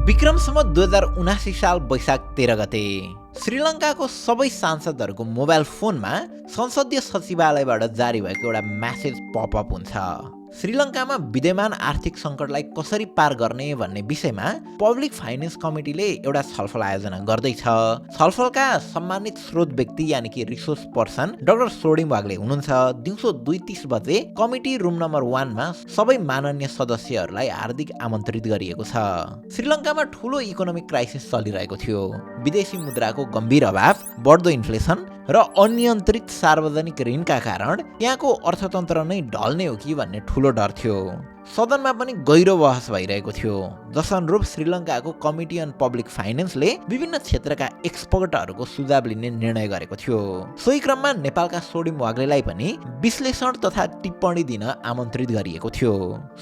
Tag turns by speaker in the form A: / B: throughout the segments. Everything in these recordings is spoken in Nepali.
A: विक्रम सम्वत 2079 साल वैशाख 13 गते श्रीलङ्काको सबै सांसदहरूको मोबाइल फोनमा संसदीय सचिवालयबाट जारी भएको एउटा म्यासेज पपअप हुन्छ। श्रीलङ्कामा विद्यमान आर्थिक सङ्कटलाई कसरी पार गर्ने भन्ने विषयमा पब्लिक फाइनेन्स कमिटीले एउटा छलफल आयोजना गर्दैछ। छलफलका सम्मानित स्रोत व्यक्ति यानि कि resource person doctor Swarnim Wagle हुनुहुन्छ। दिउँसो 2:30 बजे कमिटी रुम नम्बर 1 मा सबै माननीय सदस्यहरूलाई हार्दिक आमन्त्रित गरिएको छ। श्रीलङ्कामा ठूलो इकोनोमिक क्राइसिस चलिरहेको थियो। विदेशी मुद्राको गम्भीर अभाव, बढ्दो इन्फ्लेसन र अनियन्त्रित सार्वजनिक ऋणका कारण त्यहाँको अर्थतन्त्र नै ढल्ने हो कि भन्ने ठूलो डर थियो। सदनमा पनि गहिरो बहस भइरहेको थियो। जसअनुरूप श्रीलङ्काको कमिटी अन पब्लिक फाइनेन्सले विभिन्न क्षेत्रका एक्सपर्टहरूको सुझाव लिने निर्णय गरेको थियो। सोही क्रममा नेपालका सोडिम वाग्लेलाई पनि विश्लेषण तथा टिप्पणी दिन आमन्त्रित गरिएको थियो।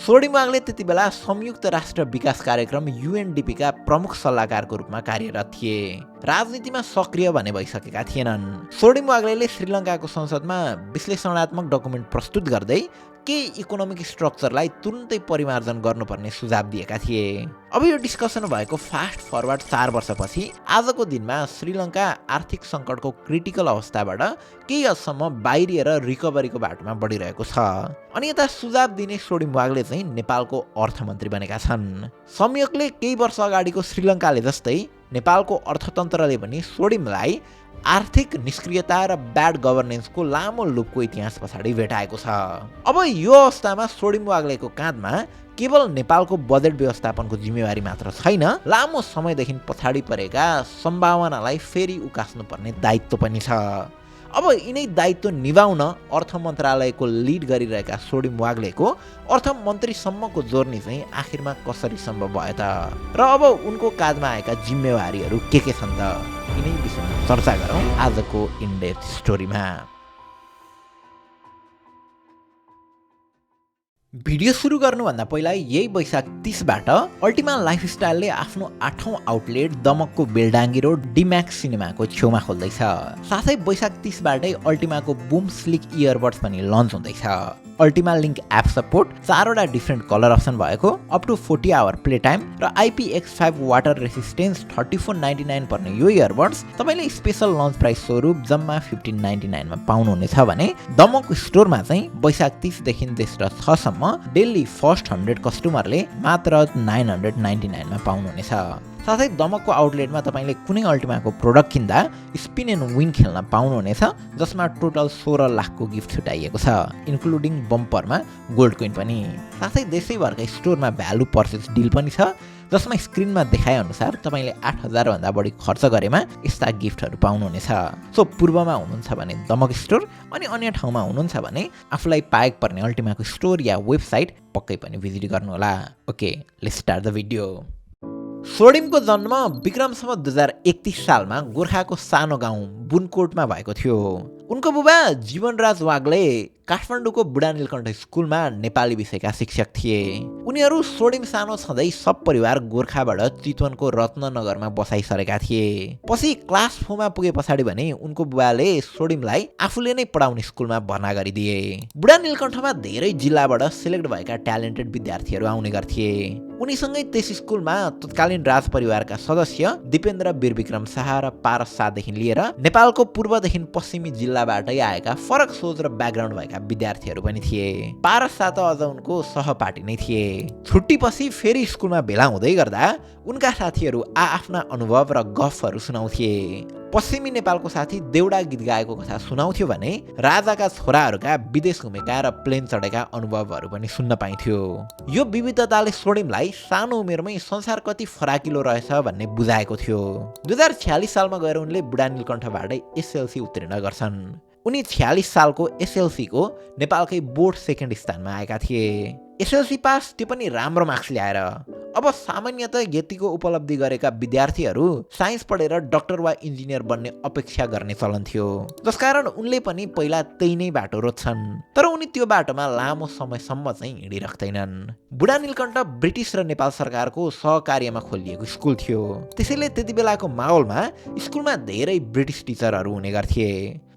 A: सोडिम वाग्ले त्यति बेला संयुक्त राष्ट्र विकास कार्यक्रम UNDP का प्रमुख सल्लाहकारको रूपमा कार्यरत थिए। राजनीतिमा सक्रिय भने भइसकेका थिएनन्। सोडिम वाग्लेले श्रीलङ्काको संसदमा विश्लेषणात्मक डकुमेन्ट प्रस्तुत गर्दै केही इकोनोमिक स्ट्रक्चरलाई तुरुन्तै परिमार्जन गर्नुपर्ने सुझाव दिएका थिए। अब यो डिस्कसन भएको फास्ट फरवर्ड 4 वर्षपछि आजको दिनमा श्रीलङ्का आर्थिक सङ्कटको क्रिटिकल अवस्थाबाट केही हदसम्म बाहिरिएर रिकभरीको बाटोमा बढिरहेको छ। अनि यता सुझाव दिने सोडिम वाग्ले चाहिँ नेपालको अर्थमन्त्री बनेका छन्। संयोगले केही वर्ष अगाडिको श्रीलङ्काले जस्तै नेपालको अर्थतन्त्रले पनि सोडिमलाई आर्थिक निष्क्रियता र ब्याड गभर्नेन्सको लामो लुपको इतिहास पछाडि भेटाएको छ। अब यो अवस्थामा सोडिम वाग्लेको काँधमा केवल नेपालको बजेट व्यवस्थापनको जिम्मेवारी मात्र छैन, लामो समयदेखि पछाडि परेका सम्भावनालाई फेरि उकास्नुपर्ने दायित्व पनि छ। अब यिनै दायित्व निभाउन अर्थ मन्त्रालयको लिड गरिरहेका सोडिम वाग्लेको अर्थमन्त्रीसम्मको जोर्नी चाहिँ आखिरमा कसरी सम्भव भयो त? र अब उनको काँधमा आएका जिम्मेवारीहरू के छन् त? यिनै विषयमा चर्चा गरौँ आजको इनडेप्थ स्टोरीमा। भिडियो सुरु गर्नुभन्दा पहिला यही वैशाख 30 बाट अल्टिमा लाइफस्टाइलले आफ्नो 8औं आउटलेट दमकको बेलडाङ्गी रोड डिम्याक्स सिनेमाको छेउमा खोल्दैछ। साथै वैशाख 30 बाटै अल्टिमाको बुम स्लिक इयरबड्स पनि लन्च हुँदैछ। अल्टिमा लिङ्क एप सपोर्ट, 4वटा डिफ्रेन्ट कलर अप्सन भएको, up to 40 hour play time र IPX5 वाटर रेसिस्टेन्स 3499 पर्ने यो इयरबड्स तपाईँले स्पेशल लन्च प्राइस स्वरूप जम्मा 1599 मा पाउनुहुनेछ भने दमक स्टोरमा चाहिँ वैशाख 30 देखि जेष्ठ 6 सम्म डेली फर्स्ट 100 कस्टमरले मात्र 999 मा पाउनुहुनेछ। साथै दमकको आउटलेटमा तपाईँले कुनै अल्टिमाको प्रोडक्ट किन्दा स्पिन एन्ड विन खेल्न पाउनुहुनेछ, जसमा टोटल 16 लाखको गिफ्ट छुटाइएको छ, इन्क्लुडिङ बम्परमा गोल्ड कोइन पनि। साथै देशैभरका स्टोरमा भ्यालु पर्चेस डिल पनि छ, जसमा स्क्रिनमा देखाए अनुसार तपाईँले 8000 भन्दा बढी खर्च गरेमा यस्ता गिफ्टहरू पाउनुहुनेछ। सो पूर्वमा हुनुहुन्छ भने दमक स्टोर, अनि अन्य ठाउँमा हुनुहुन्छ भने आफूलाई पाएक पर्ने अल्टिमाको स्टोर या वेबसाइट पक्कै पनि भिजिट गर्नुहोला। Okay, let's start the video. सोडिमको जन्म विक्रम सम्वत 2031 सालमा गोर्खाको सानो गाउँ बुनकोटमा भएको थियो। उनको बुबा जीवनराज वाग्ले काठमाडौँको बुढा नीलकण्ठ स्कुलमा नेपाली विषयका शिक्षक थिए। उनीहरू सोडिम सानो छँदै सब परिवार गोर्खाबाट चितवनको रत्ननगरमा बसाइसरेका थिए। पछि क्लास 4 मा पुगे पछाडि भने उनको बुबाले सोडिमलाई आफूले नै पढाउने स्कुलमा भर्ना गरिदिए। बुढा नीलकण्ठमा धेरै जिल्लाबाट सेलेक्ट भएका ट्यालेन्टेड विद्यार्थीहरू आउने गर्थे। उनीसँगै त्यस स्कुलमा तत्कालीन राजपरिवारका सदस्य दिपेन्द्र वीरविक्रम शाह र पारस शाहदेखि लिएर नेपालको पूर्वदेखि पश्चिमी जिल्लाबाटै आएका फरक सोच र ब्याकग्राउन्ड भएका विद्यार्थीहरू पनि थिए। पारस शाह त अझ उनको सहपाठी नै थिए। छुट्टीपछि फेरि स्कुलमा भेला हुँदै गर्दा उनका साथीहरू आफ्ना अनुभव र गफहरू सुनाउँथे। पश्चिमी नेपालको साथी देउडा गीत गाएको कथा सुनाउँथ्यो भने राजाका छोराहरूका विदेश घुमेका र प्लेन चढेका अनुभवहरू पनि सुन्न पाइन्थ्यो। यो विविधताले सोडिमलाई सानो उमेरमै संसार कति फराकिलो रहेछ भन्ने बुझाएको थियो। 2046 सालमा गएर उनले बुढा नीलकण्ठबाटै SLC उत्तीर्ण गर्छन्। उनी 46 सालको SLC को नेपालकै बोर्ड सेकेन्ड स्थानमा आएका थिए। SLC पास, त्यो पनि राम्रो मार्क्स ल्याएर। अब सामान्यतः यतिको उपलब्धि गरेका विद्यार्थीहरू साइन्स पढेर डाक्टर वा इन्जिनियर बन्ने अपेक्षा गर्ने चलन थियो, जसकारण उनले पनि पहिला त्यही नै बाटो रोज्छन्। तर उनी त्यो बाटोमा लामो समयसम्म चाहिँ हिँडिराख्दैनन्। बुढा नीलकण्ठ ब्रिटिस र नेपाल सरकारको सहकार्यमा खोलिएको स्कुल थियो। त्यसैले त्यति बेलाको माहौलमा स्कुलमा धेरै ब्रिटिस टिचरहरू हुने गर्थे।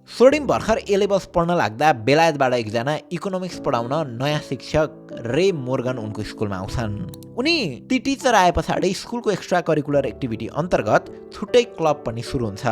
A: सोडिम भर्खर ए लेभल्स पढ्न लाग्दा बेलायतबाट एकजना इकोनोमिक्स पढाउन नयाँ शिक्षक रे मोर्गन उनको स्कुलमा आउँछन्। उनी ती टिचर आए पछाडि स्कुलको एक्स्ट्रा करिकुलर एक्टिभिटी अन्तर्गत छुट्टै क्लब पनि सुरु हुन्छ।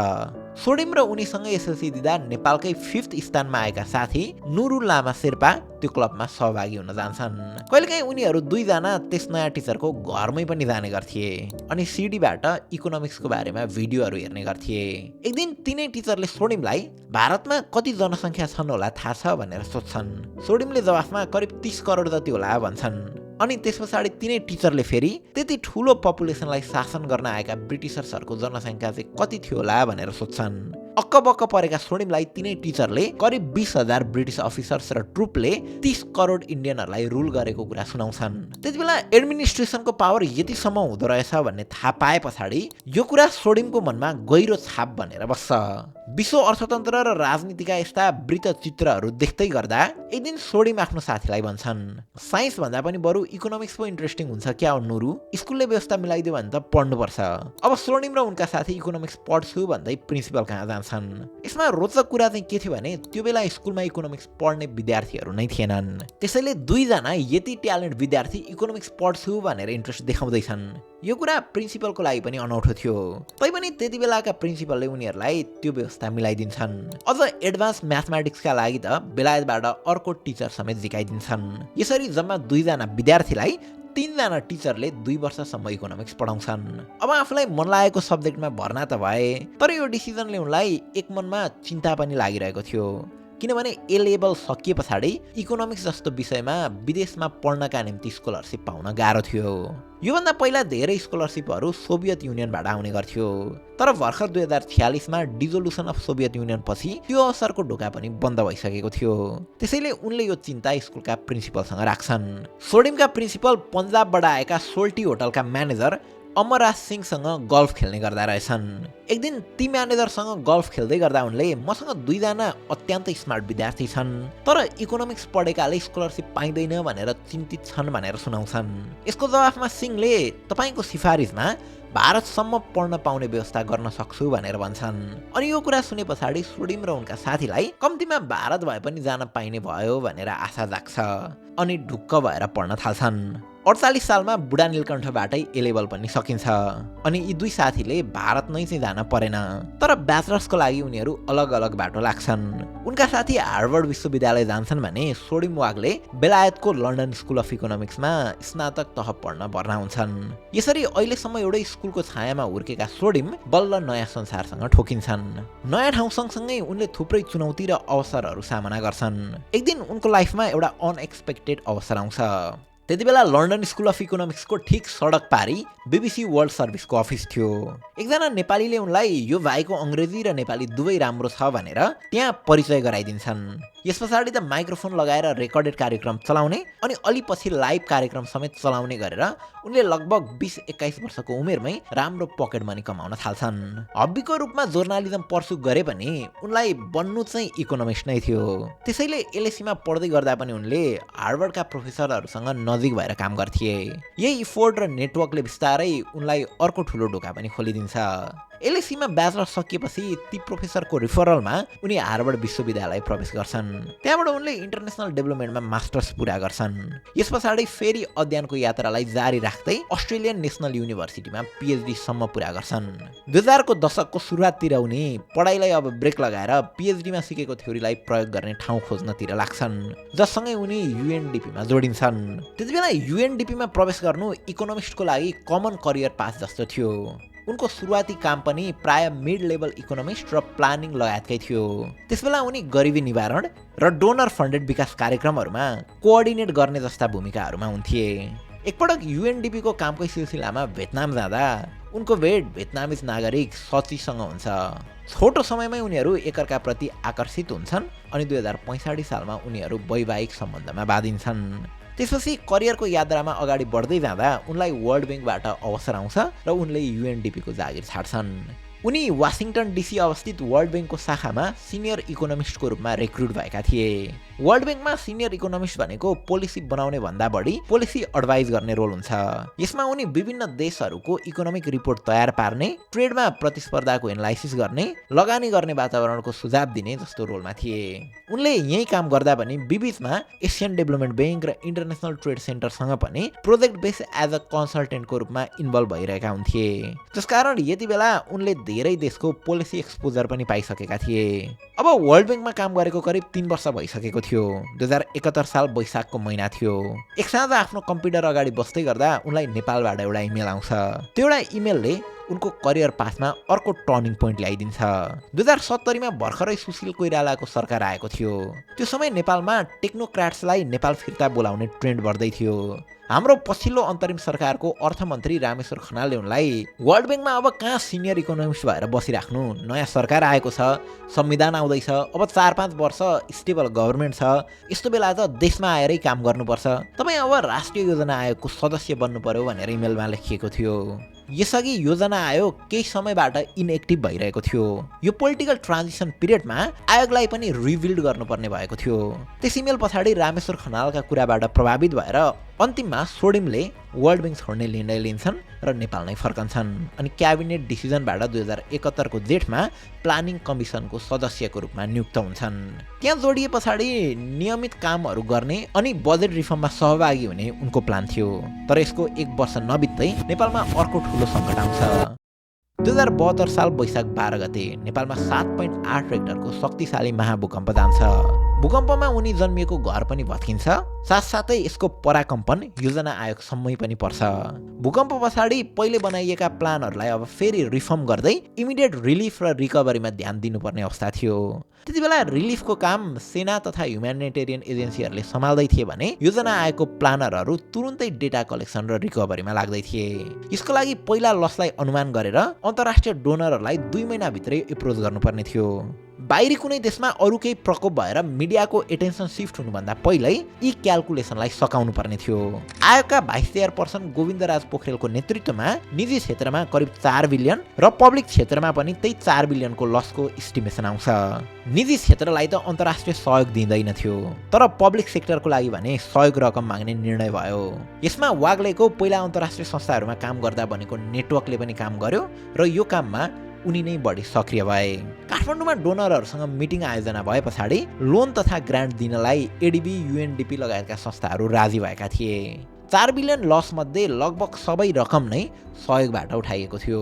A: सोडिम र उनीसँग एसएलसी दिँदा नेपालकै 5th स्थानमा आएका साथी नुरुल लामा शेर्पा त्यो क्लबमा सहभागी हुन जान्छन्। कहिलेकाहीँ उनीहरू दुईजना त्यस नयाँ टिचरको घरमै पनि जाने गर्थे अनि सिडीबाट इकोनोमिक्सको बारेमा भिडियोहरू हेर्ने गर्थे। एक दिन तिनै टिचरले सोडिमलाई भारतमा कति जनसङ्ख्या छन् होला थाहा छ भनेर सोध्छन्। सोडिमले जवाफमा करिब 30 करोड जति होला भन्छन्। अनि त्यस पछाडि तिनै टिचरले फेरि त्यति ठुलो पपुलेसनलाई शासन गर्न आएका ब्रिटिसर्सहरूको जनसङ्ख्या चाहिँ कति थियो होला भनेर सोध्छन्। अक्कबक्क परेका सोडिमलाई तिनै टिचरले करिब 20,000 ब्रिटिस अफिसर्स र ट्रुपले 30 करोड इन्डियनहरूलाई रुल गरेको कुरा सुनाउँछन्। त्यति बेला एडमिनिस्ट्रेसनको पावर यतिसम्म हुँदो रहेछ भन्ने थाहा पाए पछाडि यो कुरा सोडिमको मनमा गहिरो छाप बनेर बस्छ। विश्व अर्थतन्त्र र राजनीतिका यस्ता वृत्तचित्रहरू देख्दै गर्दा एक दिन सोडिम आफ्नो साथीलाई भन्छन्, साइन्स भन्दा पनि बरु इकोनोमिक्स पो इन्ट्रेस्टिङ हुन्छ क्या नुरु, स्कुलले व्यवस्था मिलाइदियो भने त पढ्नुपर्छ। अब सोडिम र उनका साथी इकोनोमिक्स पढ्छु भन्दै प्रिन्सिपल कहाँ जान्छन्। यसमा रोचक कुरा चाहिँ के थियो भने त्यो बेला स्कुलमा इकोनोमिक्स पढ्ने विद्यार्थीहरू नै थिएनन्। त्यसैले दुईजना यति ट्यालेन्ट विद्यार्थी इकोनोमिक्स पढ्छु भनेर इन्ट्रेस्ट देखाउँदैछन्। यो कुरा प्रिन्सिपलको लागि पनि अनौठो थियो। तैपनि त्यति बेलाका प्रिन्सिपलले उनीहरूलाई त्यो व्यवस्था मिलाइदिन्छन्। अझ एडभान्स म्याथमेटिक्सका लागि त बेलायतबाट अर्को टिचर समेत झिकाइदिन्छन्। यसरी जम्मा दुईजना विद्यार्थीलाई 3जना टिचरले 2 वर्षसम्म इकोनोमिक्स पढाउँछन्। अब आफूलाई मन लागेको सब्जेक्टमा भर्ना त भए, तर यो डिसिजनले उनलाई एक मनमा चिन्ता पनि लागिरहेको थियो। किनभने ए लेभल सकिए पछाडि इकोनोमिक्स जस्तो विषयमा विदेशमा पढ्नका निम्ति स्कलरसिप पाउन गाह्रो थियो। योभन्दा पहिला धेरै स्कलरसिपहरू सोभियत युनियनबाट आउने गर्थ्यो, तर भर्खर 2046मा डिजोल्युसन अफ सोभियत युनियन पछि त्यो अवसरको ढोका पनि बन्द भइसकेको थियो। त्यसैले उनले यो चिन्ता स्कुलका प्रिन्सिपलसँग राख्छन्। सोडिमका प्रिन्सिपल पन्जाबबाट आएका सोल्टी होटलका म्यानेजर अमरराज सिंहसँग गल्फ खेल्ने गर्दा रहेछन्। एक दिन ती म्यानेजरसँग गल्फ खेल्दै गर्दा उनले मसँग 2जना अत्यन्तै स्मार्ट विद्यार्थी छन्, तर इकोनोमिक्स पढेकाले स्कलरसिप पाइँदैन भनेर चिन्तित छन् भनेर सुनाउँछन्। यसको जवाफमा सिंहले तपाईँको सिफारिसमा भारतसम्म पढ्न पाउने व्यवस्था गर्न सक्छु भनेर भन्छन्। अनि यो कुरा सुने पछाडि सोडिम र उनका साथीलाई कम्तीमा भारत भए पनि जान पाइने भयो भनेर आशा जाग्छ अनि ढुक्क भएर पढ्न थाल्छन्। 48 सालमा बुढा नीलकण्ठबाटै ए लेभल पनि सकिन्छ अनि यी दुई साथीले भारत नै चाहिँ जान परेन, तर ब्याचलर्सको लागि उनीहरू अलग अलग बाटो लाग्छन्। उनका साथी हार्वर्ड विश्वविद्यालय जान्छन् भने सोडिम वागले बेलायतको लन्डन स्कुल अफ इकोनोमिक्समा स्नातक तह पढ्न भर्ना हुन्छन्। यसरी अहिलेसम्म एउटै स्कुलको छायामा हुर्केका सोडिम बल्ल नयाँ संसारसँग ठोकिन्छन्। नयाँ ठाउँ सँगसँगै उनले थुप्रै चुनौती र अवसरहरू सामना गर्छन्। एक दिन उनको लाइफमा एउटा अनएक्सपेक्टेड अवसर आउँछ। त्यति बेला लन्डन स्कुल अफ इकोनोमिक्सको ठिक सडक पारी बीबीसी वर्ल्ड सर्भिसको अफिस थियो। एकजना नेपालीले उनलाई यो भाइको अङ्ग्रेजी र नेपाली दुवै राम्रो छ भनेर त्यहाँ परिचय गराइदिन्छन्। यस पछाडि त माइक्रोफोन लगाएर रेकर्डेड कार्यक्रम चलाउने अनि अलि पछि लाइभ कार्यक्रम समेत चलाउने गरेर उनले लगभग 20-21 वर्षको उमेरमै राम्रो पकेट मनी कमाउन थाल्छन्। हब्बीको रूपमा जर्नालिजम पर्सु गरे पनि उनलाई बन्नु चाहिँ इकोनोमिक्स नै थियो। त्यसैले एलएसीमा पढ्दै गर्दा पनि उनले हार्वर्डका प्रोफेसरहरूसँग नजिक भएर काम गर्थे। यही इफोर्ट र नेटवर्कले बिस्तारै उनलाई अर्को ठुलो ढोका पनि खोलिदिन्छ। एलएसीमा ब्याचलर सकिएपछि ती प्रोफेसरको रिफरलमा उनी हार्वर्ड विश्वविद्यालय प्रवेश गर्छन्। त्यहाँबाट उनले इन्टरनेसनल डेभलपमेन्टमा मास्टर्स पुरा गर्छन्। यस पछाडि फेरि अध्ययनको यात्रालाई जारी राख्दै अस्ट्रेलियन नेसनल युनिभर्सिटीमा पीएचडी सम्म पुरा गर्छन्। 2000 को दशकको सुरुवाततिर उनी पढाइलाई अब ब्रेक लगाएर पीएचडीमा सिकेको थ्योरीलाई प्रयोग गर्ने ठाउँ खोज्नतिर लाग्छन्, जससँगै उनी युएनडीपीमा जोडिन्छन्। त्यतिबेला युएनडीपीमा प्रवेश गर्नु इकोनोमिक्सको लागि कमन करियर पाथ जस्तो थियो। उनको सुरुवाती काम पनि प्राय मिड लेभल इकोनोमिस्ट र प्लानिङ लगायतकै थियो। त्यसबेला उनी गरिबी निवारण र डोनर फन्डेड विकास कार्यक्रमहरूमा कोअर्डिनेट गर्ने जस्ता भूमिकाहरूमा हुन्थे। एकपटक युएनडीपीको कामकै सिलसिलामा भियतनाम जाँदा उनको भेट भियतनामिज नागरिक सचीसँग हुन्छ। छोटो समयमै उनीहरू एकअर्काप्रति आकर्षित हुन्छन् अनि 2065 सालमा उनीहरू वैवाहिक सम्बन्धमा बाँधिन्छन्। त्यसपछि करियरको यात्रामा अगाडि बढ्दै जाँदा उनलाई वर्ल्ड ब्याङ्कबाट अवसर आउँछ र उनले युएनडीपीको जागिर छाड्छन्। उनी वाशिङटन डिसी अवस्थित वर्ल्ड ब्याङ्कको शाखामा सिनियर इकोनोमिस्टको रूपमा रिक्रुट भएका थिए। वर्ल्ड ब्याङ्कमा सिनियर इकोनोमिस्ट भनेको पोलिसी बनाउने भन्दा बढी पोलिसी एडभाइज गर्ने रोल हुन्छ। यसमा उनी विभिन्न देशहरूको इकोनोमिक रिपोर्ट तयार पार्ने, ट्रेडमा प्रतिस्पर्धाको एनालाइसिस गर्ने, लगानी गर्ने वातावरणको सुझाव दिने जस्तो रोलमा थिए। उनले यही काम गर्दा पनि बीबीचमा एसियन डेभलपमेन्ट ब्याङ्क र इन्टरनेसनल ट्रेड सेन्टरसँग पनि प्रोजेक्ट बेस एज अ कन्सल्टेन्टको रूपमा इन्भल्भ भइरहेका हुन्थे। त्यसकारण यति बेला उनले धेरै देशको पोलिसी एक्सपोजर पनि पाइसकेका थिए। अब वर्ल्ड ब्याङ्कमा काम गरेको करिब 3 वर्ष भइसकेको थियो। 2071 साल वैशाखको महिना थियो। एक साँझ आफ्नो कम्प्युटर अगाडि बस्दै गर्दा उनलाई नेपालबाट एउटा इमेल आउँछ। त्यो एउटा इमेलले उनको करियर पाथमा अर्को टर्निङ पोइन्ट ल्याइदिन्छ। 2070 भर्खरै सुशील कोइरालाको सरकार आएको थियो। त्यो समय नेपालमा टेक्नोक्राट्सलाई नेपाल फिर्ता बोलाउने ट्रेन्ड बढ्दै थियो। हाम्रो पछिल्लो अन्तरिम सरकारको अर्थमन्त्री रामेश्वर खनालले उनलाई वर्ल्ड ब्याङ्कमा अब कहाँ सिनियर इकोनोमिस्ट भएर बसिराख्नु, नयाँ सरकार आएको छ, संविधान आउँदैछ, अब 4-5 वर्ष स्टेबल गभर्मेन्ट छ, यस्तो बेला त देशमा आएरै काम गर्नुपर्छ, तपाईँ अब राष्ट्रिय योजना आयोगको सदस्य बन्नु पर्यो भनेर इमेलमा लेखिएको थियो। यसअघि योजना आयोग केही समयबाट इनएक्टिभ भइरहेको थियो। यो पोलिटिकल ट्रान्जिसन पिरियडमा आयोगलाई पनि रिबिल्ड गर्नुपर्ने भएको थियो। त्यस इमेल पछाडि रामेश्वर खनालका कुराबाट प्रभावित भएर अन्तिममा सोडिमले वर्ल्ड ब्याङ्क छोड्ने निर्णय लिन्छन् र नेपाल नै फर्कन्छन्। अनि क्याबिनेट डिसिजनबाट 2071 को जेठमा प्लानिङ कमिसनको सदस्यको रूपमा नियुक्त हुन्छन्। त्यहाँ जोडिए पछाडि नियमित कामहरू गर्ने अनि बजेट रिफर्ममा सहभागी हुने उनको प्लान थियो। तर यसको 1 वर्ष नबित्दै नेपालमा अर्को ठुलो सङ्कट आउँछ। 2072 साल वैशाख 12 गते नेपालमा 7.8 रेक्टरको शक्तिशाली महाभूकम्प जान्छ। भूकम्पमा उनी जन्मिएको घर पनि भत्किन्छ, साथसाथै यसको पराकम्पन योजना आयोगसम्मै पनि पर्छ। भूकम्प पछाडि पहिले बनाइएका प्लानहरूलाई अब फेरि रिफर्म गर्दै इमिडिएट रिलिफ र रिकभरीमा ध्यान दिनुपर्ने अवस्था थियो। त्यति बेला रिलिफको काम सेना तथा ह्युम्यानिटेरियन एजेन्सीहरूले सम्हाल्दै थिए भने योजना आयोगको प्लानरहरू तुरुन्तै डेटा कलेक्सन र रिकभरीमा लाग्दै थिए। यसको लागि पहिला लसलाई अनुमान गरेर अन्तर्राष्ट्रिय डोनरहरूलाई 2 महिनाभित्रै एप्रोच गर्नुपर्ने थियो। बाहिरी कुनै देशमा अरू केही प्रकोप भएर मिडियाको एटेन्सन सिफ्ट हुनुभन्दा पहिल्यै यी क्यालकुलेसनलाई सकाउनु पर्ने थियो। आयोगका भाइस चेयरपर्सन गोविन्दराज पोखरेलको नेतृत्वमा निजी क्षेत्रमा करिब 4 बिलियन र पब्लिक क्षेत्रमा पनि त्यही 4 बिलियनको लसको इस्टिमेसन आउँछ। निजी क्षेत्रलाई त अन्तर्राष्ट्रिय सहयोग दिँदैन थियो, तर पब्लिक सेक्टरको लागि भने सहयोग रकम माग्ने निर्णय भयो। यसमा वाग्लेको पहिला अन्तर्राष्ट्रिय संस्थाहरूमा काम गर्दा बनेको नेटवर्कले पनि काम गर्यो र यो काममा उनी नै बढी सक्रिय भए। काठमाडौँमा डोनरहरूसँग मिटिङ आयोजना भए पछाडि लोन तथा ग्रान्ट दिनलाई एडिबी, युएनडिपी लगायतका संस्थाहरू राजी भएका थिए। 4 बिलियन लस मध्ये लगभग सबै रकम नै सहयोगबाट उठाइएको थियो।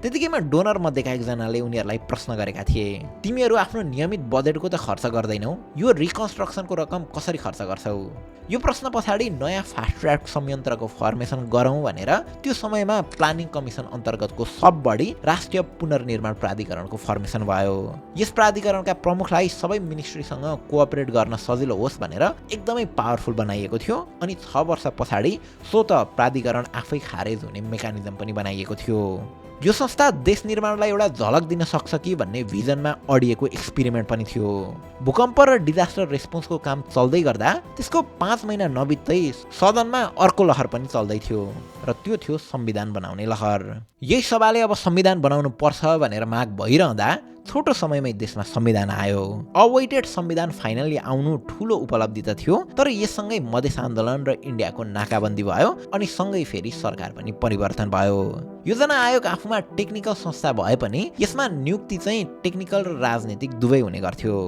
A: त्यतिकैमा डोनर मध्येका एकजनाले उनीहरूलाई प्रश्न गरेका थिए, तिमीहरू आफ्नो नियमित बजेटको त खर्च गर्दैनौ, यो रिकन्स्ट्रक्सनको रकम कसरी खर्च गर्छौ? यो प्रश्न पछाडि नयाँ फास्ट ट्र्याक संयन्त्रको फर्मेसन गरौँ भनेर त्यो समयमा प्लानिङ कमिसन अन्तर्गतको सब बढी राष्ट्रिय पुनर्निर्माण प्राधिकरणको फर्मेसन भयो। यस प्राधिकरणका प्रमुखलाई सबै मिनिस्ट्रीसँग कोअपरेट गर्न सजिलो होस् भनेर एकदमै पावरफुल बनाइएको थियो। अनि 6 वर्ष पछाडि स्वत प्राधिकरण आफै खारेज हुने मेकानिजम पनि बनाइएको थियो। यो संस्था देश निर्माणलाई एउटा झलक दिन सक्छ कि भन्ने भिजनमा अडिएको एक्सपेरिमेन्ट पनि थियो। भूकम्प र डिजास्टर रेस्पोन्सको काम चल्दै गर्दा त्यसको 5 महिना नबित्दै सदनमा अर्को लहर पनि चल्दै थियो र त्यो थियो संविधान बनाउने लहर। यही सभाले अब संविधान बनाउनु पर्छ भनेर माग भइरहँदा छोटो समयमै देशमा संविधान आयो। अवेटेड संविधान फाइनली आउनु ठुलो उपलब्धि त थियो, तर यससँगै मधेस आन्दोलन र इन्डियाको नाकाबन्दी भयो अनि सँगै फेरि सरकार पनि परिवर्तन भयो। योजना आयोग आफूमा टेक्निकल संस्था भए पनि यसमा नियुक्ति चाहिँ टेक्निकल र राजनीतिक दुवै हुने गर्थ्यो।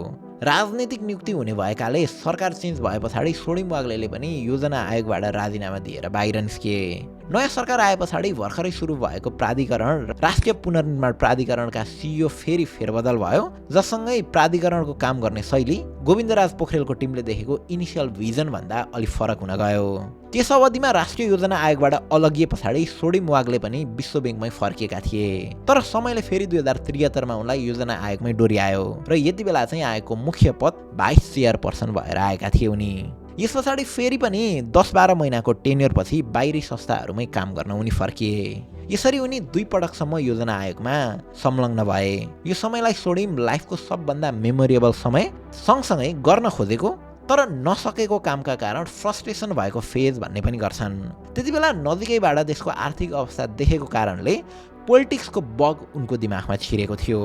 A: राजनीतिक नियुक्ति हुने भएकाले सरकार चेन्ज भए पछाडि सोडिम वाग्लेले पनि योजना आयोगबाट राजीनामा दिएर बाहिर निस्किए। नयाँ सरकार आए पछाडि भर्खरै सुरु भएको प्राधिकरण राष्ट्रिय पुनर्निर्माण प्राधिकरणका सिइओ फेरि फेरबदल भयो, जससँगै प्राधिकरणको काम गर्ने शैली गोविन्दराज पोखरेलको टिमले देखेको इनिसियल भिजन भन्दा अलि फरक हुन गयो। त्यस अवधिमा राष्ट्रिय योजना आयोगबाट अलगिए पछाडि सोडिम वाग्ले पनि विश्व ब्याङ्कमै फर्किएका थिए, तर समयले फेरि 2073 मा उनलाई योजना आयोगमै डोर्यायो र यति बेला चाहिँ आयोगको मुख्य पद भाइस चेयरपर्सन भएर आएका थिए उनी। यस पछाडि फेरि पनि 10-12 महिनाको टेन्योर पछि बाहिरी संस्थाहरूमै काम गर्न उनी फर्किए। यसरी उनी 2 पटकसम्म योजना आयोगमा संलग्न भए। यो समयलाई सोडिम लाइफको सबभन्दा मेमोरेबल समय, सँगसँगै गर्न खोजेको तर नसकेको कामका कारण फ्रस्ट्रेसन भएको फेज भन्ने पनि गर्छन्। त्यति बेला नजिकैबाट देशको आर्थिक अवस्था देखेको कारणले पोलिटिक्सको बग उनको दिमागमा छिरेको थियो।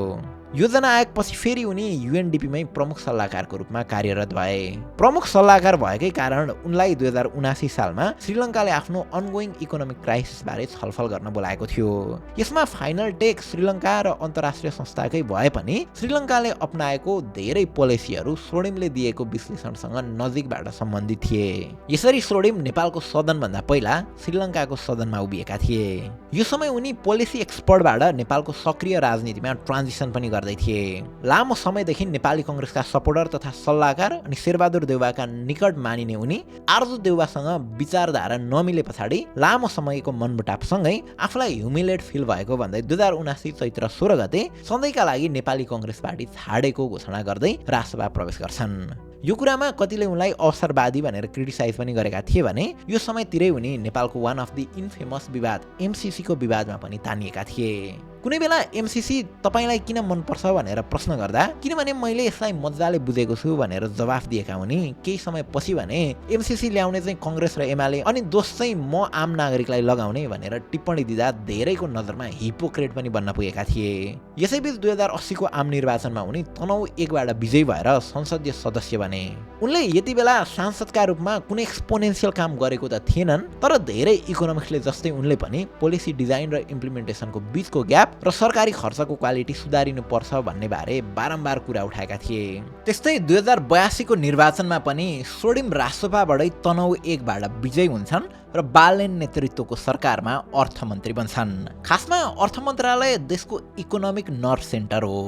A: योजना आएपछि फेरि उनी युएनडिपीमै प्रमुख सल्लाहकारको रूपमा कार्यरत भए। प्रमुख सल्लाहकार भएकै कारण उनलाई 2079 सालमा श्रीलङ्काले आफ्नो अनगोइङ इकोनोमिक क्राइसिसबारे छलफल गर्न बोलाएको थियो। यसमा फाइनल टेक श्रीलङ्का र अन्तर्राष्ट्रिय संस्थाकै भए पनि श्रीलङ्काले अपनाएको धेरै पोलिसीहरू सोडिमले दिएको विश्लेषणसँग नजिकबाट सम्बन्धित थिए। यसरी सोडिम नेपालको सदनभन्दा पहिला श्रीलङ्काको सदनमा उभिएका थिए। यो समय उनी पोलिसी एक्सपर्टबाट नेपालको सक्रिय राजनीतिमा ट्रान्जिसन पनि गर्दै थिए। लामो समयदेखि नेपाली कङ्ग्रेसका सपोर्टर तथा सल्लाहकार अनि शेरबहादुर देउवाका निकट मानिने उनी आरजु देउवासँग विचारधारा नमिले पछाडि लामो समयको मनमुटावसँगै आफूलाई ह्युमिलेट फिल भएको भन्दै 2079 चैत्र 16 गते सधैँका लागि नेपाली कङ्ग्रेस पार्टी छाडेको घोषणा गर्दै राजसभा प्रवेश गर्छन्। यो कुरामा कतिले उनलाई अवसरवादी भनेर क्रिटिसाइज पनि गरेका थिए भने यो समयतिरै उनी नेपालको वान अफ द इन्फेमस विवाद एमसीसीको विवादमा पनि तानिएका थिए। कुनै बेला एमसीसी तपाईलाई किन मनपर्छ भनेर प्रश्न गर्दा किनभने मैले यसलाई मजाले बुझेको छु भनेर जवाफ दिएका उनी केही समय पछि भने एमसीसी ल्याउने चाहिँ कङ्ग्रेस र एमाले अनि दोष चाहिँ म आम नागरिकलाई लगाउने भनेर टिप्पणी दिँदा धेरैको नजरमा हिपोक्रेट पनि बन्न पुगेका थिए। यसैबीच 2080 को आम निर्वाचनमा उनी तनहुँ 1 बाट विजयी भएर संसदीय सदस्य बने। उनले यति बेला सांसदका रूपमा कुनै एक्सपोनेन्शियल काम गरेको त थिएनन्, तर धेरै इकोनोमिक्सले जस्तै उनले पनि पोलिसी डिजाइन र इम्प्लिमेन्टेसनको बीचको ग्याप र सरकारी खर्चको क्वालिटी सुधारिनु पर्छ भन्ने बारे बारम्बार कुरा उठाएका थिए। त्यस्तै 2082 को निर्वाचनमा पनि सोडिम राजसभाबाटै तनहुँ 1 बाट विजयी हुन्छन् र बालेन नेतृत्वको सरकारमा अर्थमन्त्री बन्छन्। खासमा अर्थ मन्त्रालय देशको इकोनोमिक नर्भ सेन्टर हो,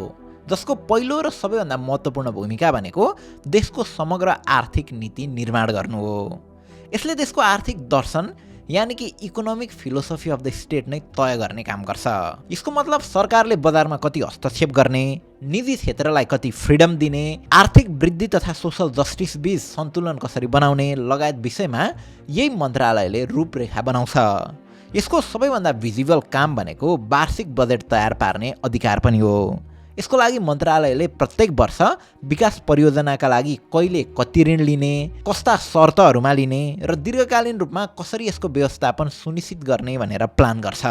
A: जसको पहिलो र सबैभन्दा महत्त्वपूर्ण भूमिका भनेको देशको समग्र आर्थिक नीति निर्माण गर्नु हो। यसले देशको आर्थिक दर्शन यानि कि economic philosophy of the state नै तय गर्ने काम गर्छ। यसको मतलब सरकारले बजारमा कति हस्तक्षेप गर्ने, निजी क्षेत्रलाई कति फ्रिडम दिने, आर्थिक वृद्धि तथा सोशल जस्टिस बीच सन्तुलन कसरी बनाउने लगायत विषयमा यही मन्त्रालयले रूपरेखा बनाउँछ। यसको सबैभन्दा भिजिबल काम भनेको वार्षिक बजेट तयार पार्ने अधिकार पनि हो। यसको लागि मन्त्रालयले प्रत्येक वर्ष विकास परियोजनाका लागि कहिले कति ऋण लिने, कस्ता शर्तहरूमा लिने र दीर्घकालीन रूपमा कसरी यसको व्यवस्थापन सुनिश्चित गर्ने भनेर प्लान गर्छ।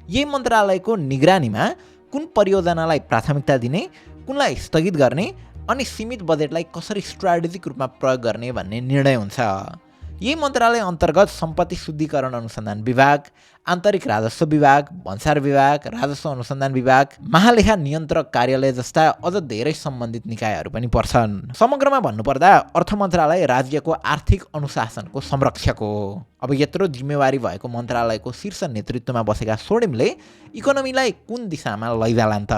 A: यही मन्त्रालयको निगरानीमा कुन परियोजनालाई प्राथमिकता दिने, कुनलाई स्थगित गर्ने अनि सीमित बजेटलाई कसरी स्ट्राटेजिक रूपमा प्रयोग गर्ने भन्ने निर्णय हुन्छ। यही मन्त्रालय अन्तर्गत सम्पत्ति शुद्धिकरण अनुसन्धान विभाग, आन्तरिक राजस्व विभाग, भन्सार विभाग, राजस्व अनुसन्धान विभाग, महालेखा नियन्त्रक कार्यालय जस्ता अझ धेरै सम्बन्धित निकायहरू पनि पर्छन्। समग्रमा भन्नुपर्दा अर्थ मन्त्रालय राज्यको आर्थिक अनुशासनको संरक्षक हो। अब यत्रो जिम्मेवारी भएको मन्त्रालयको शीर्ष नेतृत्वमा बसेका सोडिमले इकोनोमीलाई कुन दिशामा लैजालान् त?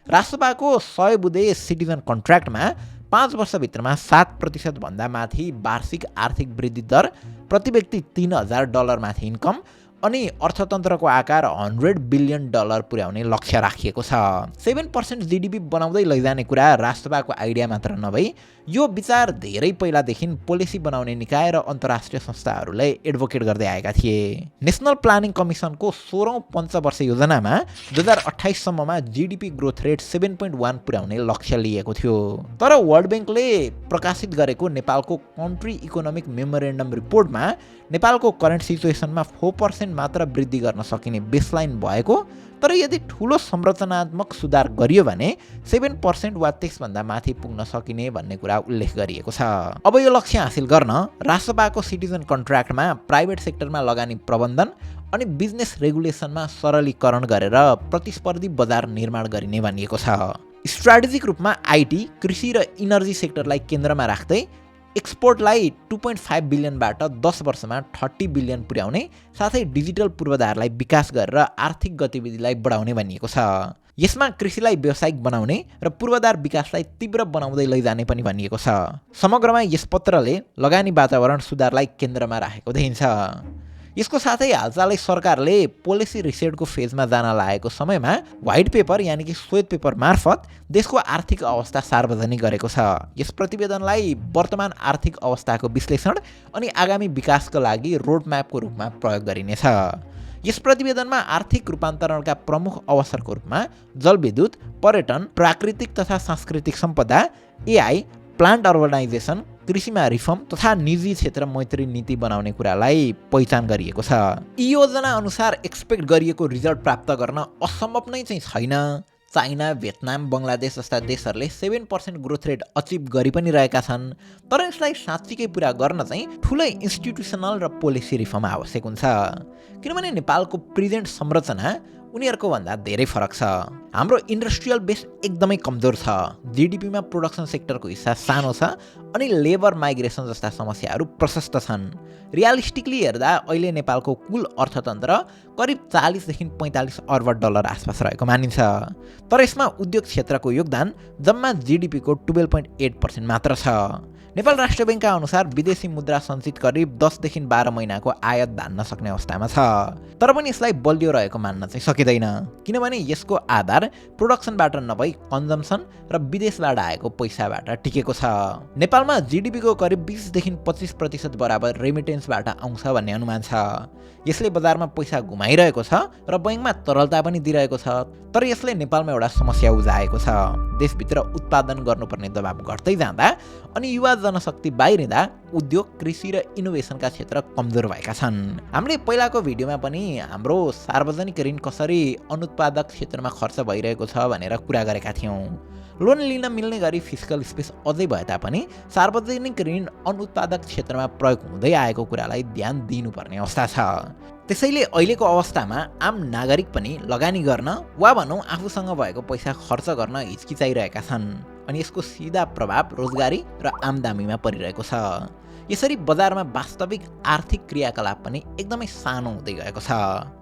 A: राष्ट्रसभाको 100 बुँदे सिटिजन कन्ट्र्याक्टमा 5 वर्षभित्रमा 7% भन्दा माथि वार्षिक आर्थिक वृद्धि दर, प्रति व्यक्ति $3000 माथि इन्कम अनि अर्थतन्त्रको आकार $100 बिलियन पुर्याउने लक्ष्य राखिएको छ। 7% जीडीपी बनाउँदै लैजाने कुरा राष्ट्रसभाको आइडिया मात्र नभई यो विचार धेरै पहिलादेखि पोलिसी बनाउने निकाय र अन्तर्राष्ट्रिय संस्थाहरूले एडभोकेट गर्दै आएका थिए। नेसनल प्लानिङ कमिसनको 16औं पञ्चवर्ष योजनामा 2028 सम्ममा जीडीपी ग्रोथ रेट 7.1 पुर्याउने लक्ष्य लिएको थियो। तर वर्ल्ड ब्याङ्कले प्रकाशित गरेको नेपालको कन्ट्री इकोनोमिक मेमोरेन्डम रिपोर्टमा नेपालको करेन्ट सिचुएसनमा 4% मात्र वृद्धि गर्न सकिने बेसलाइन भएको, तर यदि ठूलो संरचनात्मक सुधार गरियो भने 7% वा त्यसभन्दा माथि पुग्न सकिने भन्ने कुरा उल्लेख गरिएको छ। अब यो लक्ष्य हासिल गर्न राष्ट्रसभाको सिटिजन कन्ट्र्याक्टमा प्राइभेट सेक्टरमा लगानी प्रबन्धन अनि बिजनेस रेगुलेसनमा सरलीकरण गरेर प्रतिस्पर्धी बजार निर्माण गरिने भनिएको छ। स्ट्राटेजिक रूपमा आईटी, कृषि र इनर्जी सेक्टरलाई केन्द्रमा राख्दै एक्सपोर्टलाई 2.5 बिलियनबाट 10 वर्षमा 30 बिलियन पुर्याउने साथै डिजिटल पूर्वाधारलाई विकास गरेर आर्थिक गतिविधिलाई बढाउने भनिएको छ। यसमा कृषिलाई व्यावसायिक बनाउने र पूर्वाधार विकासलाई तीव्र बनाउँदै लैजाने पनि भनिएको छ। समग्रमा यस पत्रले लगानी वातावरण सुधारलाई केन्द्रमा राखेको देखिन्छ। यसको साथै हालसालै सरकारले पोलिसी रिसेटको फेजमा जान लागेको समयमा व्हाइट पेपर यानि कि श्वेत पेपर मार्फत देशको आर्थिक अवस्था सार्वजनिक गरेको छ। यस प्रतिवेदनलाई वर्तमान आर्थिक अवस्थाको विश्लेषण अनि आगामी विकासका लागि रोडम्यापको रूपमा प्रयोग गरिनेछ। यस प्रतिवेदनमा आर्थिक रूपान्तरणका प्रमुख अवसरको रूपमा जलविद्युत, पर्यटन, प्राकृतिक तथा सांस्कृतिक सम्पदा, एआई, प्लान्ट अर्बनाइजेसन, कृषिमा रिफर्म तथा निजी क्षेत्र मैत्री नीति बनाउने कुरालाई पहिचान गरिएको छ। यी योजना अनुसार एक्सपेक्ट गरिएको रिजल्ट प्राप्त गर्न असम्भव नै चाहिँ छैन। चाइना, भियतनाम, बङ्गलादेश जस्ता देशहरूले 7% ग्रोथ रेट अचिभ गरि पनि रहेका छन्। तर यसलाई साँच्चीकै पुरा गर्न चाहिँ ठुलै इन्स्टिट्युसनल र पोलिसी रिफर्म आवश्यक हुन्छ। किनभने नेपालको प्रेजेन्ट संरचना उनीहरूको भन्दा धेरै फरक छ। हाम्रो इन्डस्ट्रियल बेस एकदमै कमजोर छ, जीडीपीमा प्रोडक्सन सेक्टरको हिस्सा सानो छ अनि लेबर माइग्रेसन जस्ता समस्याहरू प्रशस्त छन्। रियलिस्टिकली हेर्दा अहिले नेपालको कुल अर्थतन्त्र करिब 40 देखि 45 अर्ब डलर आसपास रहेको मानिन्छ। तर यसमा उद्योग क्षेत्रको योगदान जम्मा जीडीपीको 12.8% मात्र छ। नेपाल राष्ट्र बैंकका अनुसार विदेशी मुद्रा सञ्चित करिब 10 देखि 12 महिनाको आयात धान्न सक्ने अवस्थामा छ। तर पनि यसलाई बलियो रहेको मान्न चाहिँ सकिँदैन, किनभने यसको आधार प्रोडक्सनबाट नभई कन्जम्सन र विदेशबाट आएको पैसाबाट टिकेको छ। नेपालमा जीडीपीको करिब 20 देखि 25% बराबर रेमिटेन्सबाट आउँछ भन्ने अनुमान छ। यसले बजारमा पैसा घुमाइरहेको छ र बैंकमा तरलता पनि दिइरहेको छ। तर यसले नेपालमा एउटा समस्या उजाएको छ। देशभित्र उत्पादन गर्नुपर्ने दबाव घट्दै जाँदा अनि युवा जनशक्ति बाहिरिँदा उद्योग, कृषि र इनोभेसनका क्षेत्र कमजोर भएका छन्। हामीले पहिलाको भिडियोमा पनि हाम्रो सार्वजनिक ऋण कसरी अनुत्पादक क्षेत्रमा खर्च भइरहेको छ भनेर कुरा गरेका थियौँ। लोन लिन मिल्ने गरी फिस्कल स्पेस अझै भए तापनि सार्वजनिक ऋण अनुत्पादक क्षेत्रमा प्रयोग हुँदै आएको कुरालाई ध्यान दिनुपर्ने अवस्था छ। त्यसैले अहिलेको अवस्थामा आम नागरिक पनि लगानी गर्न वा भनौँ आफूसँग भएको पैसा खर्च गर्न हिचकिचाइरहेका छन् अनि यसको सिधा प्रभाव रोजगारी र आमदामीमा परिरहेको छ। यसरी बजारमा वास्तविक आर्थिक क्रियाकलाप पनि एकदमै सानो हुँदै गएको छ।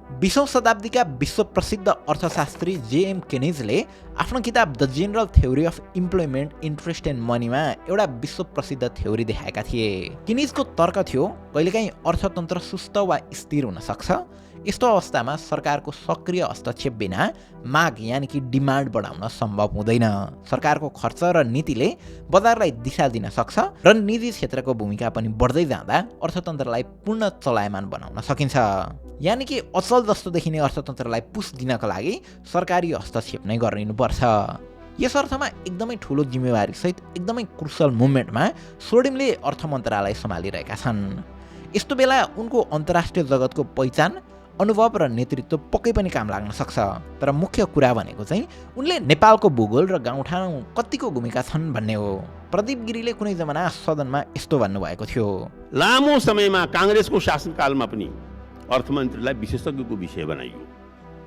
A: 20औं शताब्दीका विश्व प्रसिद्ध अर्थशास्त्री जेएम केनिजले आफ्नो किताब the general theory of employment, interest and मनीमा एउटा विश्व प्रसिद्ध थ्योरी देखाएका थिए। केनिजको तर्क थियो कहिलेकाहीँ अर्थतन्त्र सुस्त वा स्थिर हुन सक्छ। यस्तो अवस्थामा सरकारको सक्रिय हस्तक्षेप बिना माग यानि कि डिमान्ड बढाउन सम्भव हुँदैन। सरकारको खर्च र नीतिले बजारलाई दिशा दिन सक्छ र निजी क्षेत्रको भूमिका पनि बढ्दै जाँदा अर्थतन्त्रलाई पूर्ण चलायमान बनाउन सकिन्छ। यानि कि अचल जस्तो देखिने अर्थतन्त्रलाई पुस दिनका लागि सरकारी हस्तक्षेप नै गरिनुपर्छ। यस अर्थमा एकदमै ठुलो जिम्मेवारी सहित एकदमै क्रुसल मुभमेन्टमा सोडिमले अर्थ मन्त्रालय सम्हालिरहेका छन्। यस्तो बेला उनको अन्तर्राष्ट्रिय जगतको पहिचान, अनुभव र नेतृत्व पक्कै पनि काम लाग्न सक्छ। तर मुख्य कुरा भनेको चाहिँ उनले नेपालको भूगोल र गाउँठाउँ कतिको भूमिका छन् भन्ने हो। प्रदीप गिरीले कुनै जमाना सदनमा यस्तो भन्नुभएको थियो,
B: लामो समयमा काङ्ग्रेसको शासनकालमा पनि अर्थमन्त्रीलाई विशेषज्ञको विषय बनाइयो।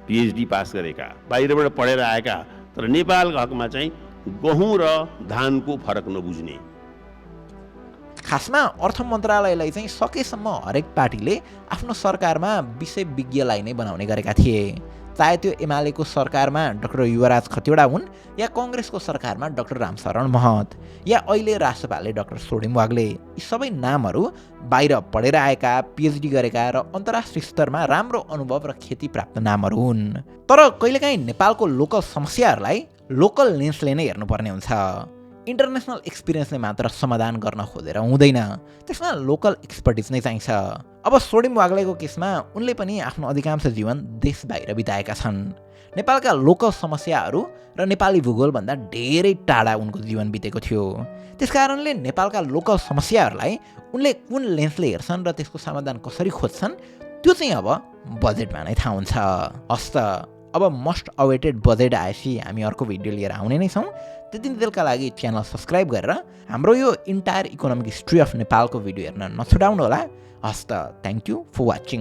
B: पीएचडी पास गरेका, बाहिरबाट पढेर आएका, तर नेपालको हकमा चाहिँ गहुँ र धानको फरक नबुझ्ने।
A: खासमा अर्थ मन्त्रालयलाई चाहिँ सकेसम्म हरेक पार्टीले आफ्नो सरकारमा विषय विज्ञलाई नै बनाउने गरेका थिए। चाहे त्यो एमालेको सरकारमा डाक्टर युवराज खतिवडा हुन् या कङ्ग्रेसको सरकारमा डाक्टर रामशरण महत या अहिले राष्ट्रपालले डाक्टर सोडिम वाग्ले। यी सबै नामहरू बाहिर पढेर आएका, पीएचडी गरेका र अन्तर्राष्ट्रिय स्तरमा राम्रो अनुभव र ख्याति प्राप्त नामहरू हुन्। तर कहिलेकाहीँ नेपालको लोकल समस्याहरूलाई लोकल लेन्सले नै हेर्नुपर्ने हुन्छ। इन्टरनेसनल एक्सपिरियन्सले मात्र समाधान गर्न खोजेर हुँदैन, त्यसमा लोकल एक्सपर्टिज नै चाहिन्छ। अब सोडिम वाग्लेको केसमा उनले पनि आफ्नो अधिकांश जीवन देश बाहिर बिताएका छन्। नेपालका लोकल समस्याहरू र नेपाली भूगोलभन्दा धेरै टाढा उनको जीवन बितेको थियो। त्यसकारणले नेपालका लोकल समस्याहरूलाई उनले कुन लेन्सले हेर्छन् र त्यसको समाधान कसरी खोज्छन् त्यो चाहिँ अब बजेटमा नै थाहा हुन्छ। हस् त, अब मोस्ट अवेटेड बजेट आएपछि हामी अर्को भिडियो लिएर आउने नै छौँ। त्यतिन्जेलका लागि च्यानल सब्सक्राइब गरेर हाम्रो यो इन्टायर इकोनोमिक हिस्ट्री अफ नेपालको भिडियो हेर्न नछुटाउनु होला। हस् त, थ्याङ्क यू फर वाचिङ।